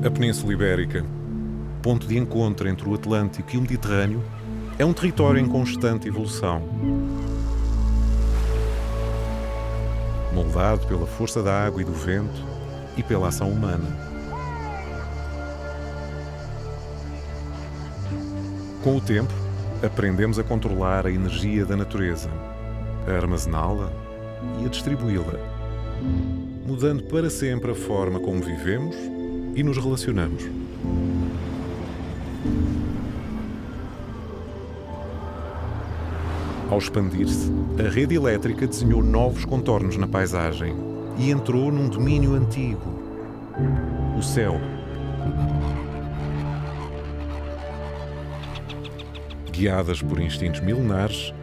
A Península Ibérica, ponto de encontro entre o Atlântico e o Mediterrâneo, é um território em constante evolução. Moldado pela força da água e do vento e pela ação humana. Com o tempo, aprendemos a controlar a energia da natureza, a armazená-la e a distribuí-la, mudando para sempre a forma como vivemos e nos relacionamos. Ao expandir-se, a rede elétrica desenhou novos contornos na paisagem e entrou num domínio antigo, o céu. Guiadas por instintos milenares,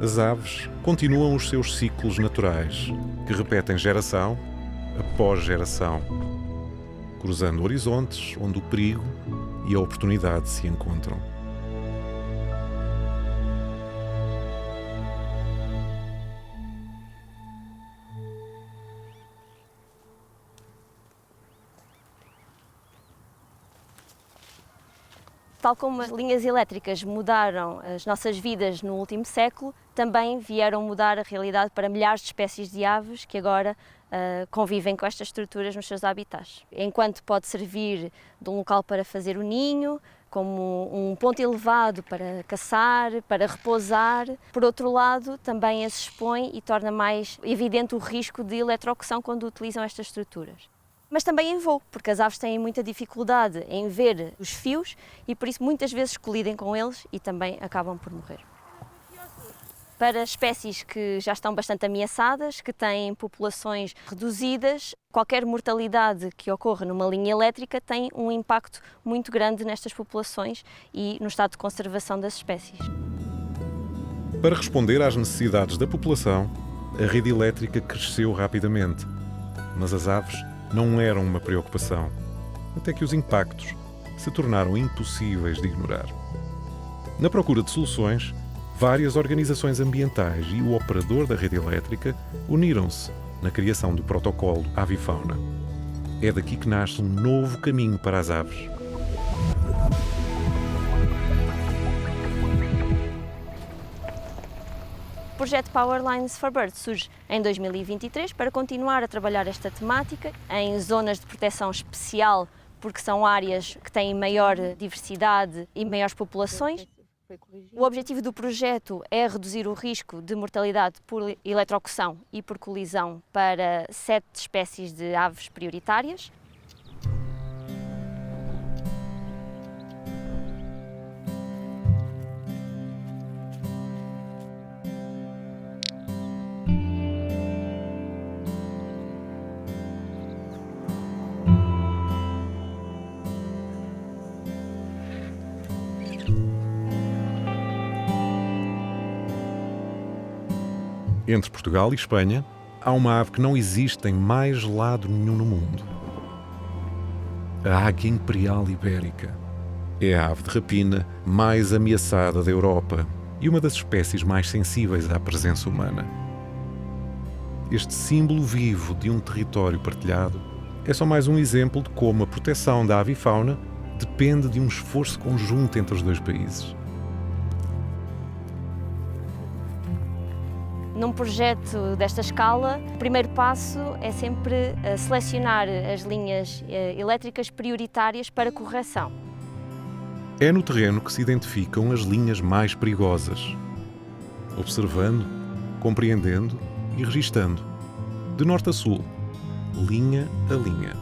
as aves continuam os seus ciclos naturais, que repetem geração após geração, cruzando horizontes onde o perigo e a oportunidade se encontram. Tal como as linhas elétricas mudaram as nossas vidas no último século, também vieram mudar a realidade para milhares de espécies de aves que agora convivem com estas estruturas nos seus habitats. Enquanto pode servir de um local para fazer o ninho, como um ponto elevado para caçar, para repousar, por outro lado, também as expõe e torna mais evidente o risco de eletrocução quando utilizam estas estruturas. Mas também em voo, porque as aves têm muita dificuldade em ver os fios e por isso muitas vezes colidem com eles e também acabam por morrer. Para espécies que já estão bastante ameaçadas, que têm populações reduzidas, qualquer mortalidade que ocorra numa linha elétrica tem um impacto muito grande nestas populações e no estado de conservação das espécies. Para responder às necessidades da população, a rede elétrica cresceu rapidamente, mas as aves não eram uma preocupação, até que os impactos se tornaram impossíveis de ignorar. Na procura de soluções, várias organizações ambientais e o operador da rede elétrica uniram-se na criação do protocolo Avifauna. É daqui que nasce um novo caminho para as aves. O projeto Power Lines for Birds surge em 2023 para continuar a trabalhar esta temática em zonas de proteção especial, porque são áreas que têm maior diversidade e maiores populações. O objetivo do projeto é reduzir o risco de mortalidade por eletrocução e por colisão para 7 espécies de aves prioritárias. Entre Portugal e Espanha, há uma ave que não existe em mais lado nenhum no mundo. A águia imperial ibérica. É a ave de rapina mais ameaçada da Europa e uma das espécies mais sensíveis à presença humana. Este símbolo vivo de um território partilhado é só mais um exemplo de como a proteção da avifauna depende de um esforço conjunto entre os dois países. Num projeto desta escala, o primeiro passo é sempre selecionar as linhas elétricas prioritárias para correção. É no terreno que se identificam as linhas mais perigosas, observando, compreendendo e registando, de norte a sul, linha a linha.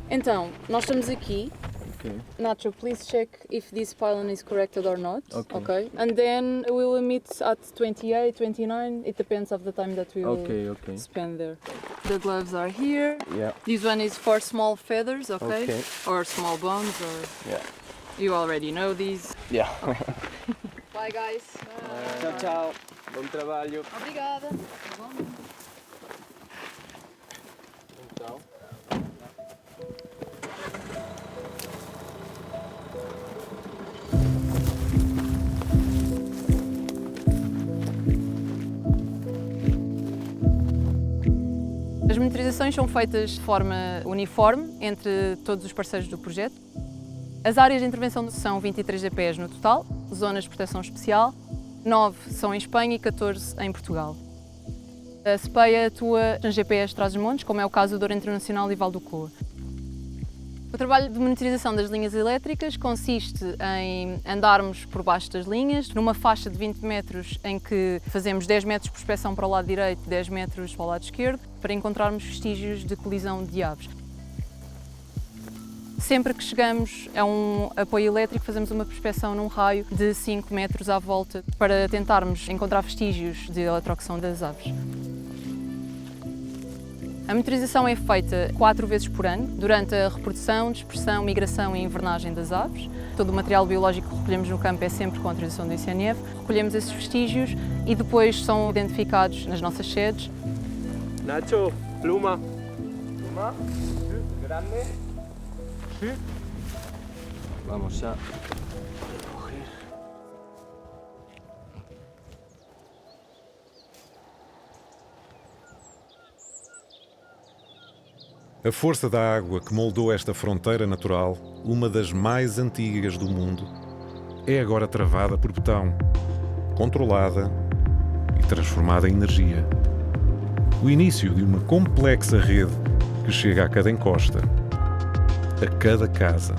Então, nós estamos aqui. Okay. Nacho, please check if this pylon is corrected or not. Okay. And then we will meet at 28, 29. It depends of the time that we will Okay. spend there. The gloves are here. Yeah. This one is for small feathers, Okay. or small bones, or Yeah. you already know these. Yeah. Bye, guys. Tchau, tchau. Bom trabalho. Obrigada. Então. monitorizações são feitas de forma uniforme entre todos os parceiros do projeto. As áreas de intervenção são 23 DPEs no total, zonas de proteção especial, 9 são em Espanha e 14 em Portugal. A CPEA atua nas GPEs de Trás-os-Montes, como é o caso do Douro Internacional e Val do Coa. O trabalho de monitorização das linhas elétricas consiste em andarmos por baixo das linhas, numa faixa de 20 metros em que fazemos 10 metros de prospeção para o lado direito e 10 metros para o lado esquerdo, para encontrarmos vestígios de colisão de aves. Sempre que chegamos a um apoio elétrico, fazemos uma prospeção num raio de 5 metros à volta para tentarmos encontrar vestígios de eletrocução das aves. A monitorização é feita 4 vezes por ano, durante a reprodução, dispersão, migração e invernagem das aves. Todo o material biológico que recolhemos no campo é sempre com autorização do ICNF. Recolhemos esses vestígios e depois são identificados nas nossas sedes. Nacho, pluma. Pluma. Grande. Vamos a coger. A força da água que moldou esta fronteira natural, uma das mais antigas do mundo, é agora travada por betão, controlada e transformada em energia. O início de uma complexa rede que chega a cada encosta, a cada casa.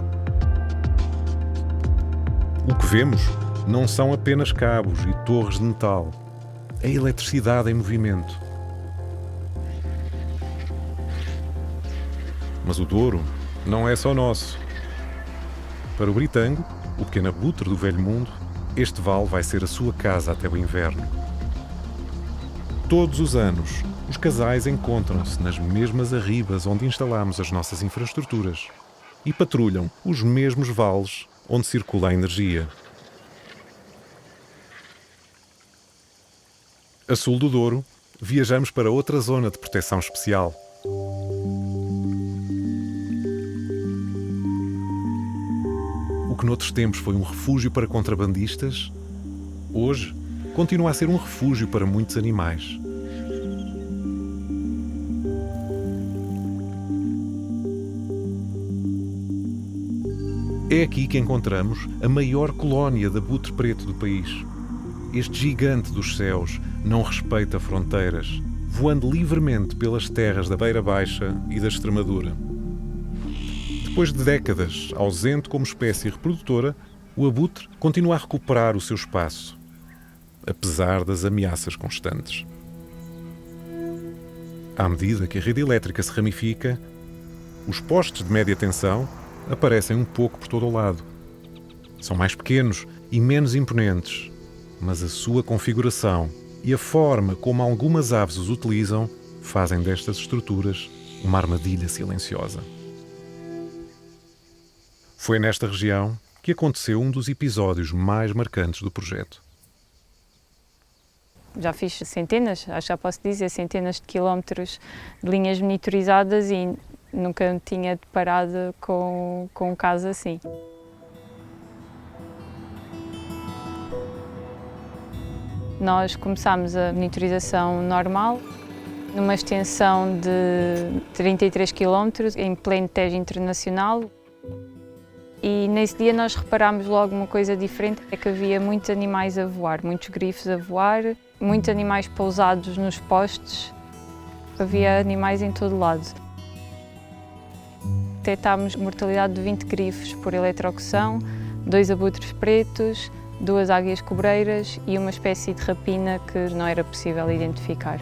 O que vemos não são apenas cabos e torres de metal, é eletricidade em movimento. Mas o Douro não é só nosso. Para o Britango, o pequeno abutre do velho mundo, este vale vai ser a sua casa até o inverno. Todos os anos, os casais encontram-se nas mesmas arribas onde instalamos as nossas infraestruturas e patrulham os mesmos vales onde circula a energia. A sul do Douro, viajamos para outra zona de proteção especial. O que noutros tempos foi um refúgio para contrabandistas, hoje continua a ser um refúgio para muitos animais. É aqui que encontramos a maior colónia de abutre preto do país. Este gigante dos céus não respeita fronteiras, voando livremente pelas terras da Beira Baixa e da Extremadura. Depois de décadas ausente como espécie reprodutora, o abutre continua a recuperar o seu espaço, apesar das ameaças constantes. À medida que a rede elétrica se ramifica, os postes de média tensão aparecem um pouco por todo o lado. São mais pequenos e menos imponentes, mas a sua configuração e a forma como algumas aves os utilizam fazem destas estruturas uma armadilha silenciosa. Foi nesta região que aconteceu um dos episódios mais marcantes do projeto. Já fiz centenas, acho que já posso dizer, centenas de quilómetros de linhas monitorizadas e nunca me tinha deparado com um caso assim. Nós começámos a monitorização normal, numa extensão de 33 km, em pleno Tejo Internacional. E nesse dia nós reparámos logo uma coisa diferente, é que havia muitos animais a voar, muitos grifos a voar, muitos animais pousados nos postes, havia animais em todo lado. Detectámos mortalidade de 20 grifos por eletrocução, 2 abutres pretos, 2 águias cobreiras e uma espécie de rapina que não era possível identificar.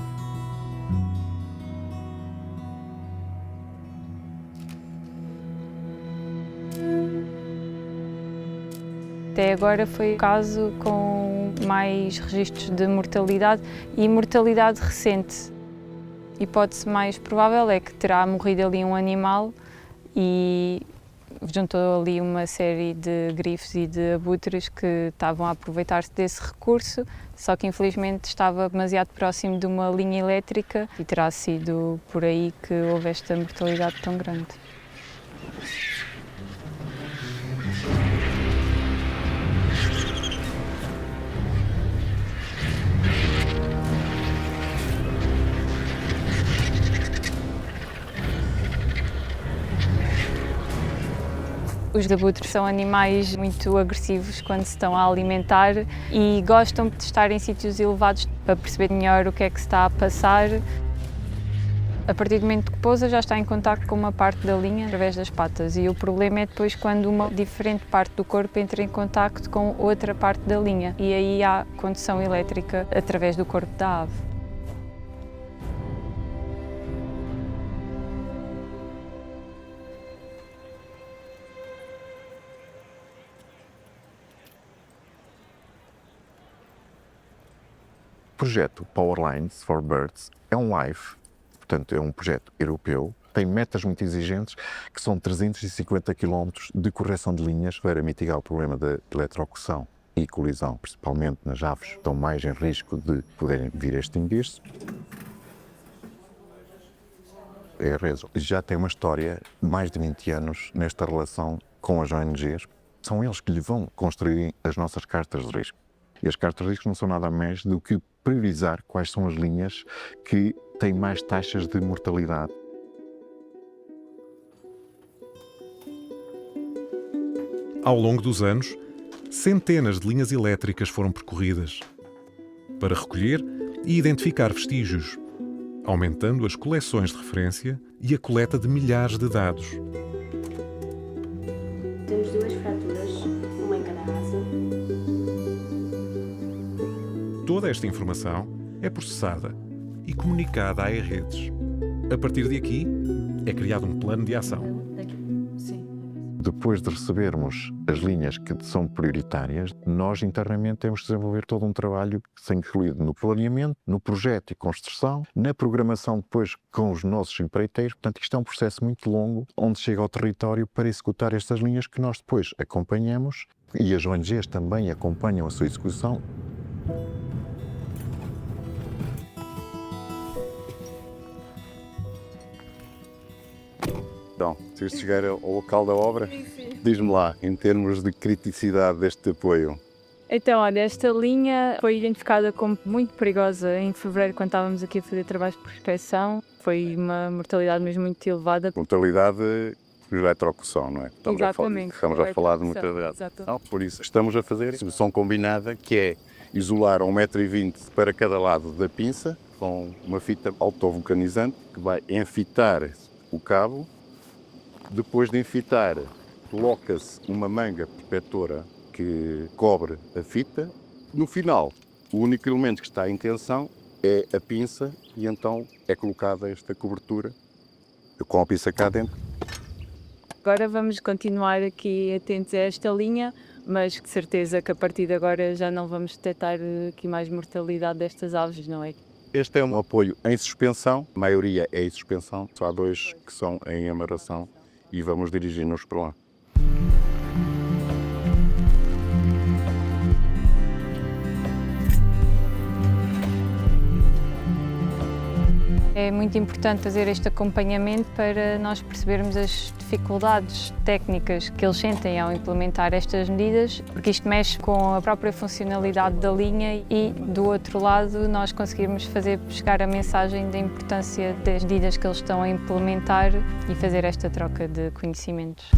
Até agora foi o caso com mais registros de mortalidade e mortalidade recente. A hipótese mais provável é que terá morrido ali um animal e juntou ali uma série de grifos e de abutres que estavam a aproveitar-se desse recurso, só que infelizmente estava demasiado próximo de uma linha elétrica e terá sido por aí que houve esta mortalidade tão grande. Os abutres são animais muito agressivos quando se estão a alimentar e gostam de estar em sítios elevados para perceber melhor o que é que se está a passar. A partir do momento que pousa já está em contacto com uma parte da linha através das patas e o problema é depois quando uma diferente parte do corpo entra em contacto com outra parte da linha e aí há condução elétrica através do corpo da ave. O projeto Powerlines for Birds é um LIFE, portanto é um projeto europeu, tem metas muito exigentes, que são 350 km de correção de linhas para mitigar o problema da eletrocução e colisão, principalmente nas aves que estão mais em risco de poderem vir a extinguir-se. A RESO já tem uma história de mais de 20 anos nesta relação com as ONGs. São eles que lhe vão construir as nossas cartas de risco. E as cartas de risco não são nada mais do que priorizar quais são as linhas que têm mais taxas de mortalidade. Ao longo dos anos, centenas de linhas elétricas foram percorridas para recolher e identificar vestígios, aumentando as coleções de referência e a coleta de milhares de dados. Temos 2 fraturas, uma em cada asa. Toda esta informação é processada e comunicada às redes. A partir de aqui, é criado um plano de ação. Depois de recebermos as linhas que são prioritárias, nós internamente temos que desenvolver todo um trabalho que se incluído no planeamento, no projeto e construção, na programação depois com os nossos empreiteiros. Portanto, isto é um processo muito longo, onde chega ao território para executar estas linhas que nós depois acompanhamos e as ONGs também acompanham a sua execução. Então, se chegar ao local da obra, diz-me lá, em termos de criticidade deste apoio. Então, olha, esta linha foi identificada como muito perigosa em fevereiro, quando estávamos aqui a fazer trabalhos de prospecção. Foi uma mortalidade mesmo muito elevada. Mortalidade de eletrocução, não é? Exatamente. Estamos a falar de mortalidade. Não, por isso, estamos a fazer a solução combinada, que é isolar 1,20 m para cada lado da pinça, com uma fita autovulcanizante, que vai enfitar o cabo. Depois de enfitar, coloca-se uma manga protetora que cobre a fita. No final, o único elemento que está em tensão é a pinça e então é colocada esta cobertura com a pinça cá dentro. Agora vamos continuar aqui atentos a esta linha, mas de certeza que a partir de agora já não vamos detectar aqui mais mortalidade destas aves, não é? Este é um apoio em suspensão, a maioria é em suspensão, só há 2 que são em amarração. E vamos dirigir-nos para lá. É muito importante fazer este acompanhamento para nós percebermos as dificuldades técnicas que eles sentem ao implementar estas medidas, porque isto mexe com a própria funcionalidade da linha e, do outro lado, nós conseguirmos fazer chegar a mensagem da importância das medidas que eles estão a implementar e fazer esta troca de conhecimentos.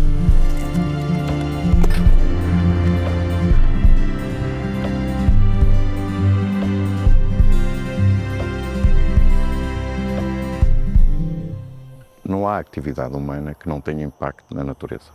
Não há atividade humana que não tenha impacto na natureza.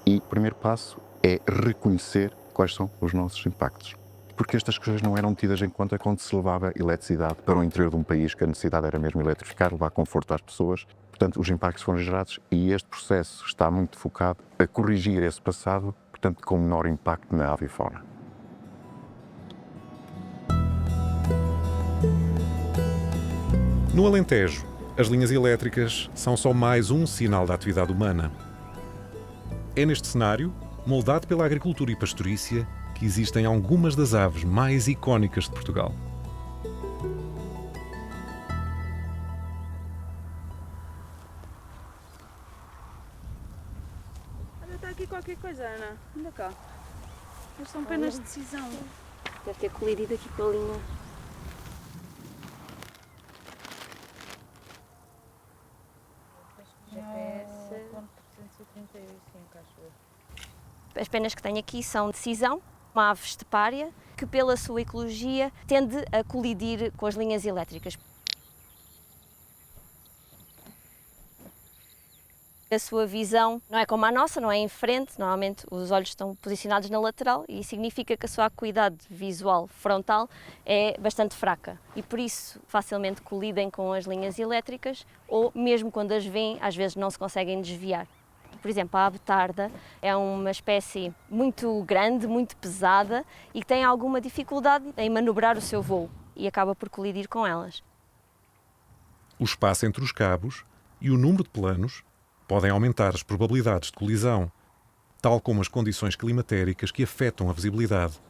E o primeiro passo é reconhecer quais são os nossos impactos. Porque estas coisas não eram tidas em conta quando se levava eletricidade para o interior de um país, que a necessidade era mesmo eletrificar, levar conforto às pessoas. Portanto, os impactos foram gerados e este processo está muito focado a corrigir esse passado, portanto, com menor impacto na avifauna. No Alentejo, as linhas elétricas são só mais um sinal da atividade humana. É neste cenário, moldado pela agricultura e pastorícia, que existem algumas das aves mais icónicas de Portugal. Olha, está aqui qualquer coisa, Ana. Anda cá. Eles são penas de decisão. Deve ter colidido aqui com a linha. GPS. 135, acho eu. As penas que tenho aqui são de cisão, uma ave estepária, que pela sua ecologia tende a colidir com as linhas elétricas. A sua visão não é como a nossa, não é em frente, normalmente os olhos estão posicionados na lateral e significa que a sua acuidade visual frontal é bastante fraca e por isso facilmente colidem com as linhas elétricas ou mesmo quando as veem, às vezes não se conseguem desviar. Por exemplo, a ave tarda é uma espécie muito grande, muito pesada e que tem alguma dificuldade em manobrar o seu voo e acaba por colidir com elas. O espaço entre os cabos e o número de planos podem aumentar as probabilidades de colisão, tal como as condições climatéricas que afetam a visibilidade.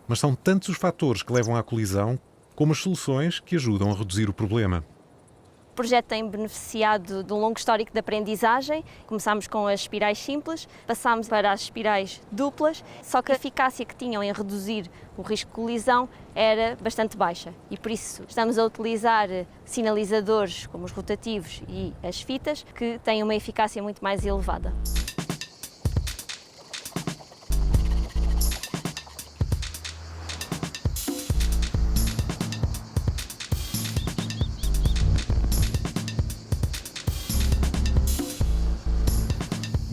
Mas são tantos os fatores que levam à colisão como as soluções que ajudam a reduzir o problema. O projeto tem beneficiado de um longo histórico de aprendizagem. Começámos com as espirais simples, passámos para as espirais duplas, só que a eficácia que tinham em reduzir o risco de colisão era bastante baixa e por isso estamos a utilizar sinalizadores como os rotativos e as fitas que têm uma eficácia muito mais elevada.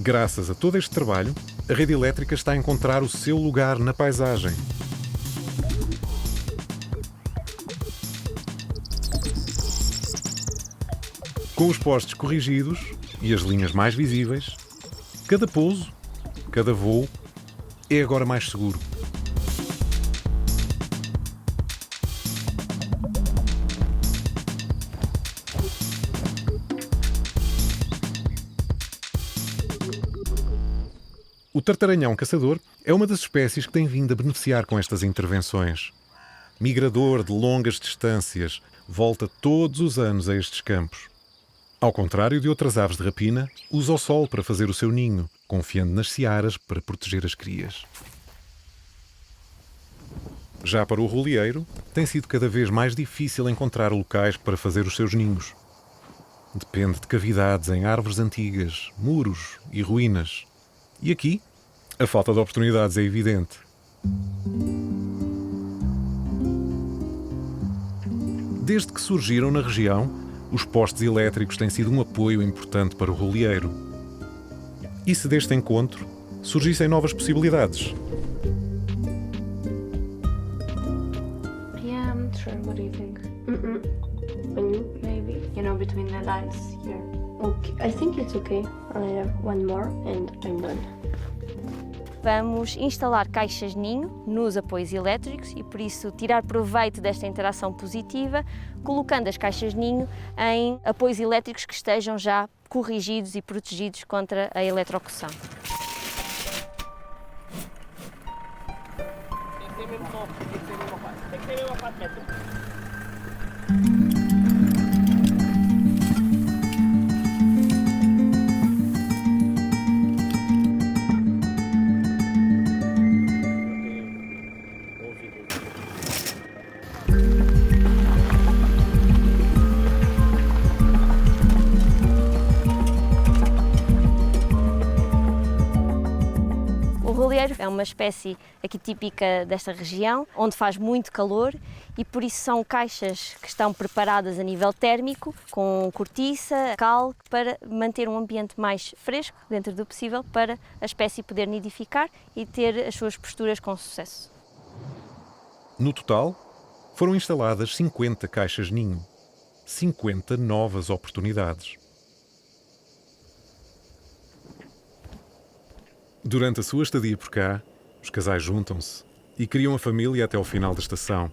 Graças a todo este trabalho, a rede elétrica está a encontrar o seu lugar na paisagem. Com os postes corrigidos e as linhas mais visíveis, cada pouso, cada voo é agora mais seguro. O tartaranhão caçador é uma das espécies que tem vindo a beneficiar com estas intervenções. Migrador de longas distâncias, volta todos os anos a estes campos. Ao contrário de outras aves de rapina, usa o sol para fazer o seu ninho, confiando nas searas para proteger as crias. Já para o roleeiro, tem sido cada vez mais difícil encontrar locais para fazer os seus ninhos. Depende de cavidades em árvores antigas, muros e ruínas. E aqui, a falta de oportunidades é evidente. Desde que surgiram na região, os postes elétricos têm sido um apoio importante para o roleeiro. E se deste encontro surgissem novas possibilidades? Yeah, I'm not sure. What do you think? And you? Maybe. You know, between the lines here. Okay, I think it's okay. I have one more and I'm done. Vamos instalar caixas ninho nos apoios elétricos e, por isso, tirar proveito desta interação positiva, colocando as caixas ninho em apoios elétricos que estejam já corrigidos e protegidos contra a eletrocução. O roleeiro é uma espécie aqui típica desta região, onde faz muito calor e por isso são caixas que estão preparadas a nível térmico, com cortiça, cal, para manter um ambiente mais fresco, dentro do possível, para a espécie poder nidificar e ter as suas posturas com sucesso. No total, foram instaladas 50 caixas ninho. 50 novas oportunidades. Durante a sua estadia por cá, os casais juntam-se e criam a família até ao final da estação,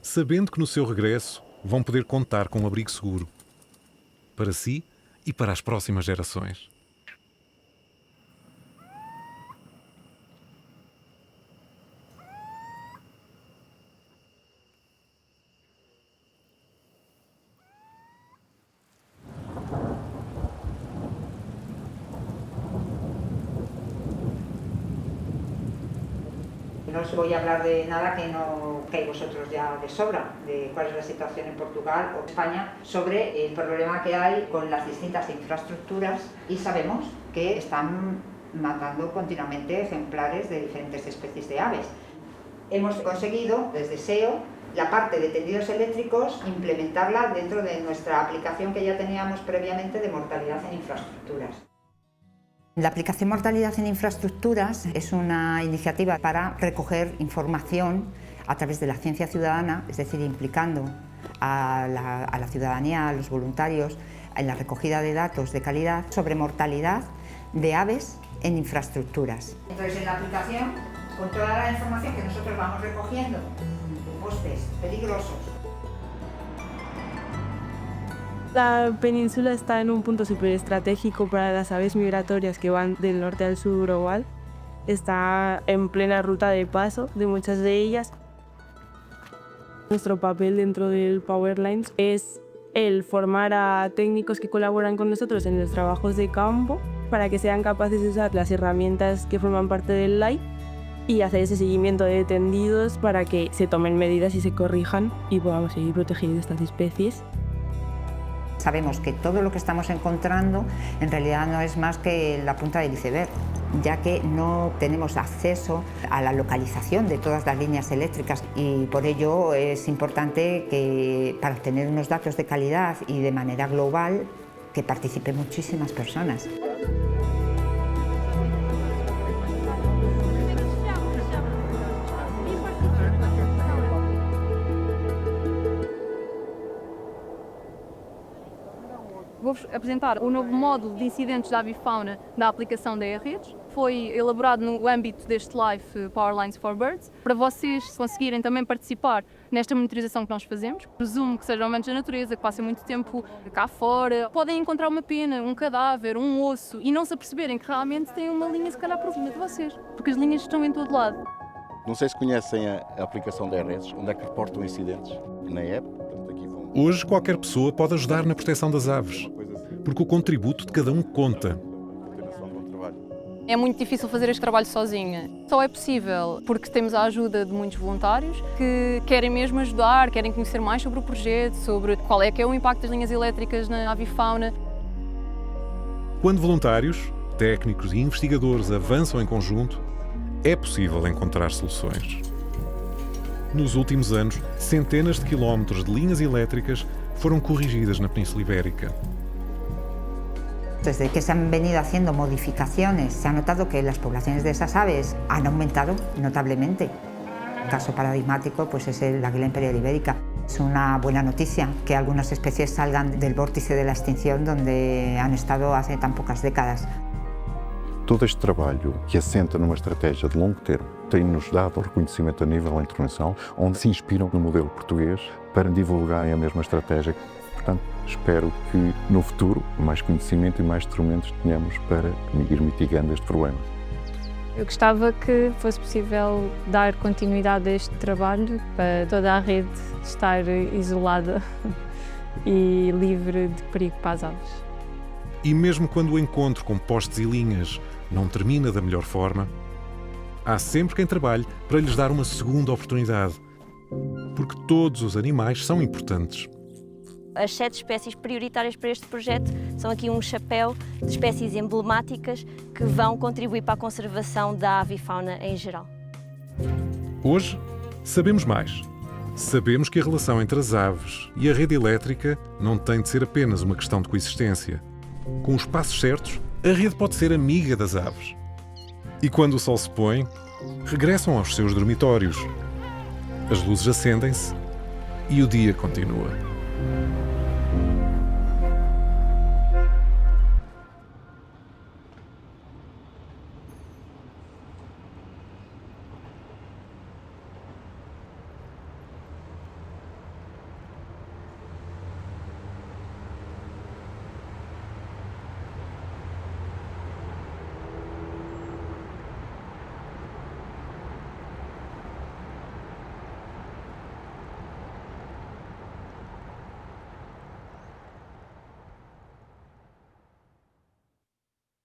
sabendo que no seu regresso vão poder contar com um abrigo seguro, para si e para as próximas gerações. No os voy a hablar de nada que hay vosotros ya de sobra, de cuál es la situación en Portugal o España, sobre el problema que hay con las distintas infraestructuras, y sabemos que están matando continuamente ejemplares de diferentes especies de aves. Hemos conseguido, desde SEO, la parte de tendidos eléctricos, implementarla dentro de nuestra aplicación que ya teníamos previamente de mortalidad en infraestructuras. La aplicación Mortalidad en Infraestructuras es una iniciativa para recoger información a través de la ciencia ciudadana, es decir, implicando a la ciudadanía, a los voluntarios, en la recogida de datos de calidad sobre mortalidad de aves en infraestructuras. Entonces, en la aplicación, con toda la información que nosotros vamos recogiendo, postes peligrosos. La península está en un punto súper estratégico para las aves migratorias que van del norte al sur global. Está en plena ruta de paso de muchas de ellas. Nuestro papel dentro del Powerlines es el formar a técnicos que colaboran con nosotros en los trabajos de campo para que sean capaces de usar las herramientas que forman parte del LIFE y hacer ese seguimiento de tendidos para que se tomen medidas y se corrijan y podamos seguir protegiendo estas especies. Sabemos que todo lo que estamos encontrando en realidad no es más que la punta del iceberg, ya que no tenemos acceso a la localización de todas las líneas eléctricas, y por ello es importante que, para obtener unos datos de calidad y de manera global, que participen muchísimas personas. Vou-vos apresentar o novo módulo de incidentes da avifauna da aplicação da E-Redes. Foi elaborado no âmbito deste LIFE Powerlines for Birds, para vocês conseguirem também participar nesta monitorização que nós fazemos. Presumo que sejam amantes da natureza, que passem muito tempo cá fora. Podem encontrar uma pena, um cadáver, um osso e não se aperceberem que realmente tem uma linha, se calhar, por cima de vocês, porque as linhas estão em todo lado. Não sei se conhecem a aplicação da E-Redes, onde é que reportam incidentes na app. Hoje, qualquer pessoa pode ajudar na proteção das aves, porque o contributo de cada um conta. É muito difícil fazer este trabalho sozinha. Só é possível porque temos a ajuda de muitos voluntários que querem mesmo ajudar, querem conhecer mais sobre o projeto, sobre qual é que é o impacto das linhas elétricas na avifauna. Quando voluntários, técnicos e investigadores avançam em conjunto, é possível encontrar soluções. Nos últimos anos, centenas de quilómetros de linhas elétricas foram corrigidas na Península Ibérica. Desde que se han venido haciendo modificaciones, se ha notado que las poblaciones de esas aves han aumentado notablemente. El caso paradigmático pues, es el águila imperial ibérica. Es una buena noticia que algunas especies salgan del vórtice de la extinción donde han estado hace tan pocas décadas. Todo este trabalho, que assenta numa estratégia de longo termo, tem-nos dado reconhecimento a nível internacional, onde se inspiram no modelo português para divulgarem a mesma estratégia. Portanto, espero que no futuro mais conhecimento e mais instrumentos tenhamos para ir mitigando este problema. Eu gostava que fosse possível dar continuidade a este trabalho para toda a rede estar isolada e livre de perigo para as aves. E mesmo quando o encontro com postes e linhas não termina da melhor forma, há sempre quem trabalhe para lhes dar uma segunda oportunidade, porque todos os animais são importantes. As 7 espécies prioritárias para este projeto são aqui um chapéu de espécies emblemáticas que vão contribuir para a conservação da avifauna em geral. Hoje, sabemos mais. Sabemos que a relação entre as aves e a rede elétrica não tem de ser apenas uma questão de coexistência. Com os passos certos, a rede pode ser amiga das aves. E quando o sol se põe, regressam aos seus dormitórios. As luzes acendem-se e o dia continua.